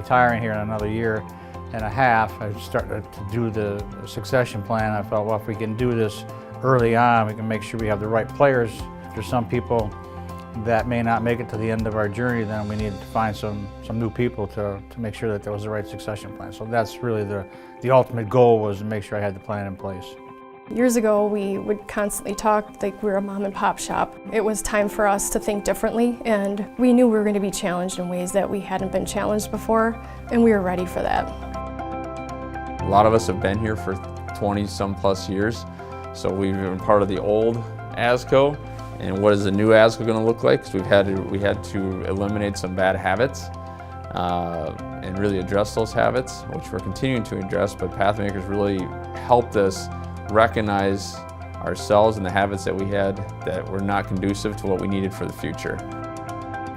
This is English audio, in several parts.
retiring here in another year and a half. I started to do the succession plan. I felt, well, if we can do this early on, we can make sure we have the right players. If there's some people that may not make it to the end of our journey, then we need to find some new people to make sure that there was the right succession plan. So that's really the ultimate goal, was to make sure I had the plan in place. Years ago, we would constantly talk like we were a mom and pop shop. It was time for us to think differently, and we knew we were going to be challenged in ways that we hadn't been challenged before, and we were ready for that. A lot of us have been here for 20-some plus years, so we've been part of the old AZCO. And what is the new AZCO going to look like? Because we had to eliminate some bad habits and really address those habits, which we're continuing to address, but Pathmakers really helped us recognize ourselves and the habits that we had that were not conducive to what we needed for the future.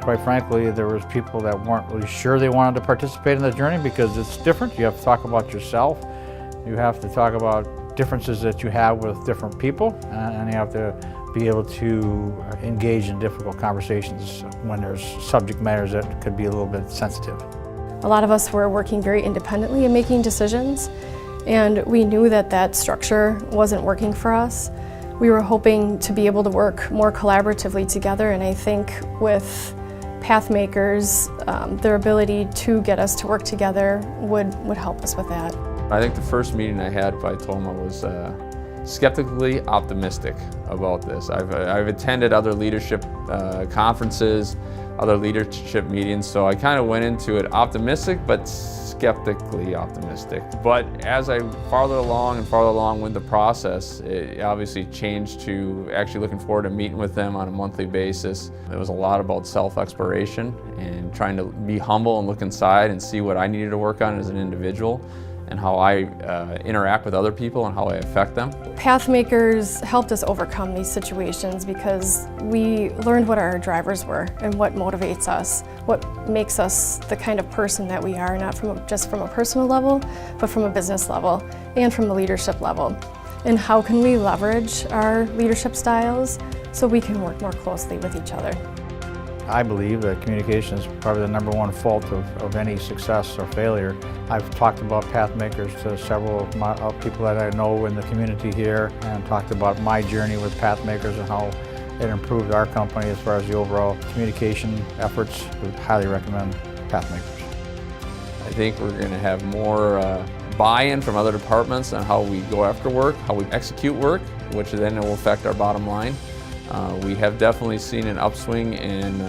Quite frankly, there was people that weren't really sure they wanted to participate in the journey because it's different. You have to talk about yourself. You have to talk about differences that you have with different people, and you have to be able to engage in difficult conversations when there's subject matters that could be a little bit sensitive. A lot of us were working very independently and making decisions, and we knew that that structure wasn't working for us. We were hoping to be able to work more collaboratively together, and I think with Pathmakers, their ability to get us to work together would help us with that. I think the first meeting I had, I told them I was skeptically optimistic about this. I've attended other leadership conferences, other leadership meetings, so I kind of went into it optimistic but skeptically optimistic. But as I farther along with the process, it obviously changed to actually looking forward to meeting with them on a monthly basis. It was a lot about self-exploration and trying to be humble and look inside and see what I needed to work on as an individual, and how I interact with other people and how I affect them. Pathmakers helped us overcome these situations because we learned what our drivers were and what motivates us, what makes us the kind of person that we are, not just from a personal level, but from a business level and from a leadership level. And how can we leverage our leadership styles so we can work more closely with each other. I believe that communication is probably the number one fault of any success or failure. I've talked about Pathmakers to several of people that I know in the community here, and talked about my journey with Pathmakers and how it improved our company as far as the overall communication efforts. I would highly recommend Pathmakers. I think we're going to have more buy-in from other departments on how we go after work, how we execute work, which then will affect our bottom line. We have definitely seen an upswing in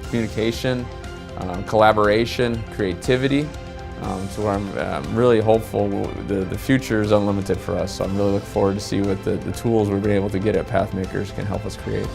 communication, collaboration, creativity. So I'm really hopeful. The future is unlimited for us, so I'm really looking forward to see what the tools we've been able to get at Pathmakers can help us create.